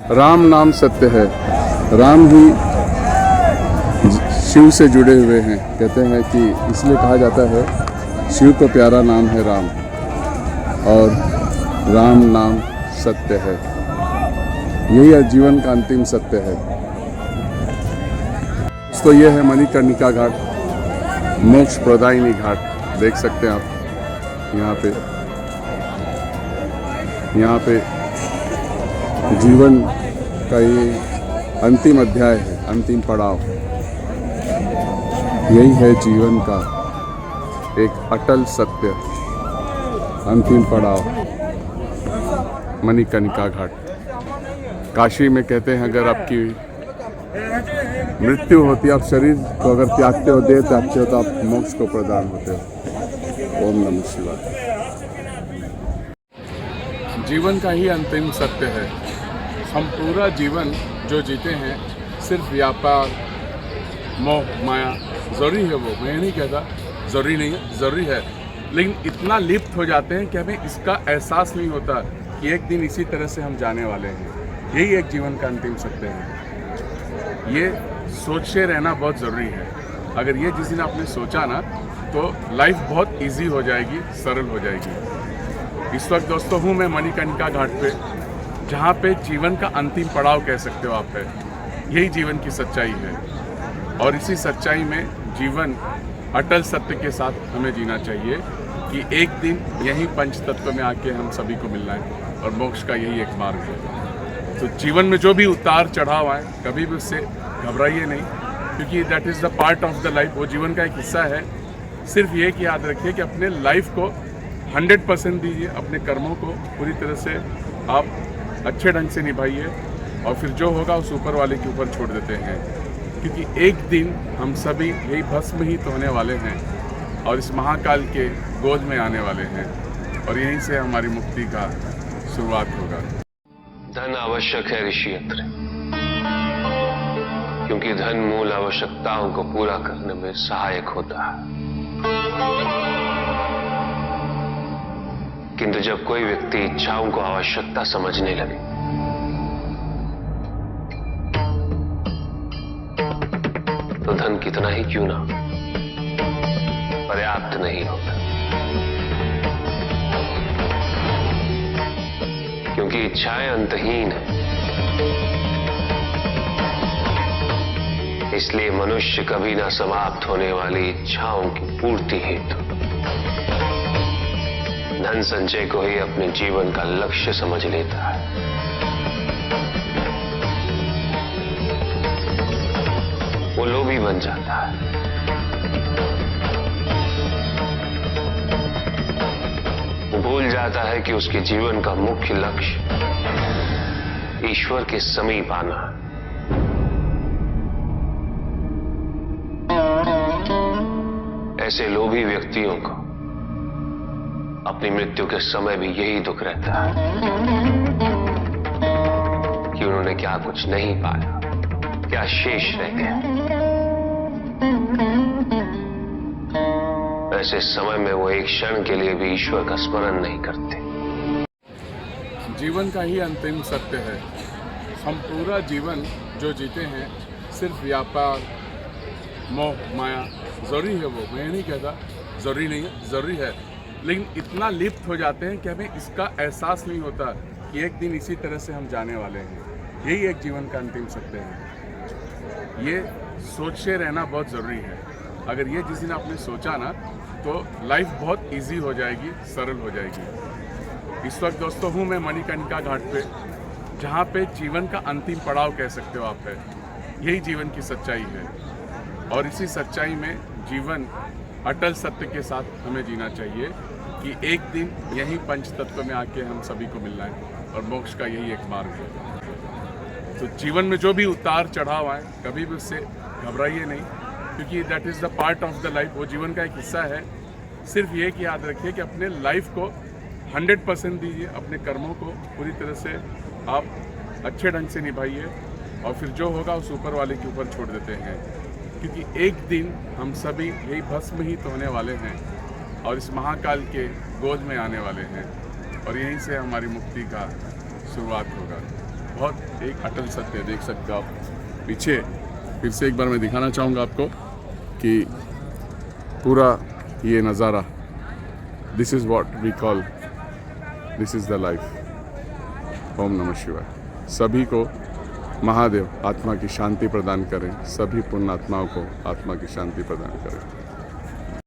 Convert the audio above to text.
राम नाम सत्य है। राम ही शिव से जुड़े हुए हैं। कहते हैं कि इसलिए कहा जाता है शिव को प्यारा नाम है राम, और राम नाम सत्य है। यही जीवन का अंतिम सत्य है। तो ये है मणिकर्णिका घाट, मोक्ष प्रदायिनी घाट। देख सकते हैं आप यहाँ पे जीवन का ये अंतिम अध्याय है, अंतिम पड़ाव। यही है जीवन का एक अटल सत्य, अंतिम पड़ाव, मणिकर्णिका घाट। काशी में कहते हैं अगर आपकी मृत्यु होती है, आप शरीर को अगर त्यागते हो, देह त्यागते हो, तो आप मोक्ष को प्रदान होते हो। ओम नमः शिवाय। जीवन का ही अंतिम सत्य है। हम पूरा जीवन जो जीते हैं सिर्फ व्यापार, मोह, माया। ज़रूरी है वो, मैं नहीं कहता ज़रूरी नहीं है, ज़रूरी है, लेकिन इतना लिप्त हो जाते हैं कि हमें इसका एहसास नहीं होता कि एक दिन इसी तरह से हम जाने वाले हैं। यही एक जीवन का अंतिम सत्य है। ये सोचे रहना बहुत ज़रूरी है। अगर ये जिस दिन आपने सोचा ना, तो लाइफ बहुत इजी हो जाएगी, सरल हो जाएगी। इस वक्त दोस्तों हूँ मैं मणिकर्णिका घाट पे, जहाँ पे जीवन का अंतिम पड़ाव कह सकते हो आप है। यही जीवन की सच्चाई है, और इसी सच्चाई में जीवन अटल सत्य के साथ हमें जीना चाहिए कि एक दिन यही पंच तत्व में आके हम सभी को मिलना है, और मोक्ष का यही एक मार्ग है। तो जीवन में जो भी उतार चढ़ाव आए, कभी भी उससे घबराइए नहीं, क्योंकि that is the part of the life. वो जीवन का एक हिस्सा है। सिर्फ ये कि याद रखिए कि अपने लाइफ को 100% दीजिए, अपने कर्मों को पूरी तरह से आप अच्छे ढंग से निभाइए, और फिर जो होगा उस ऊपर वाले के ऊपर छोड़ देते हैं। क्योंकि एक दिन हम सभी यही भस्म ही तो होने वाले हैं, और इस महाकाल के गोद में आने वाले हैं, और यहीं से हमारी मुक्ति का शुरुआत होगा। धन आवश्यक है ऋषि यत्र, क्योंकि धन मूल आवश्यकताओं को पूरा करने में सहायक होता है। किंतु जब कोई व्यक्ति इच्छाओं को आवश्यकता समझने लगे, तो धन कितना ही क्यों ना पर्याप्त नहीं होता, क्योंकि इच्छाएं अंतहीन है। इसलिए मनुष्य कभी ना समाप्त होने वाली इच्छाओं की पूर्ति हेतु धन संचय को ही अपने जीवन का लक्ष्य समझ लेता है। वो लोभी बन जाता है। वो भूल जाता है कि उसके जीवन का मुख्य लक्ष्य ईश्वर के समीप आना है। ऐसे लोभी व्यक्तियों को अपनी मृत्यु के समय भी यही दुख रहता है कि उन्होंने क्या कुछ नहीं पाया, क्या शेष रह गया। ऐसे समय में वो एक क्षण के लिए भी ईश्वर का स्मरण नहीं करते। जीवन का ही अंतिम सत्य है। हम पूरा जीवन जो जीते हैं सिर्फ व्यापार, मोह, माया। ज़रूरी है वो, मैं नहीं कहता ज़रूरी नहीं है, ज़रूरी है, लेकिन इतना लिप्त हो जाते हैं कि हमें इसका एहसास नहीं होता कि एक दिन इसी तरह से हम जाने वाले हैं। यही एक जीवन का अंतिम सत्य है। ये सोचे रहना बहुत ज़रूरी है। अगर ये जिस दिन आपने सोचा ना, तो लाइफ बहुत इजी हो जाएगी, सरल हो जाएगी। इस वक्त दोस्तों हूँ मैं मणिकर्णिका घाट पे, जहाँ पे जीवन का अंतिम पड़ाव कह सकते हो आप है। यही जीवन की सच्चाई है, और इसी सच्चाई में जीवन अटल सत्य के साथ हमें जीना चाहिए कि एक दिन यही पंच तत्व में आके हम सभी को मिलना है, और मोक्ष का यही एक मार्ग है। तो जीवन में जो भी उतार चढ़ाव आए, कभी भी उससे घबराइए नहीं, क्योंकि that is the part of the life. वो जीवन का एक हिस्सा है। सिर्फ ये कि याद रखिए कि अपने लाइफ को 100% दीजिए, अपने कर्मों को पूरी तरह से आप अच्छे ढंग से निभाइए, और फिर जो होगा उस ऊपर वाले के ऊपर छोड़ देते हैं। क्योंकि एक दिन हम सभी यही भस्म ही तो होने वाले हैं, और इस महाकाल के गोद में आने वाले हैं, और यहीं से हमारी मुक्ति का शुरुआत होगा। बहुत एक अटल सत्य है। देख सकते हो आप पीछे, फिर से एक बार मैं दिखाना चाहूँगा आपको कि पूरा ये नज़ारा, this is what we call, this is the life. ओम नमः शिवाय। सभी को महादेव आत्मा की शांति प्रदान करें, सभी पुण्यात्माओं को आत्मा की शांति प्रदान करें।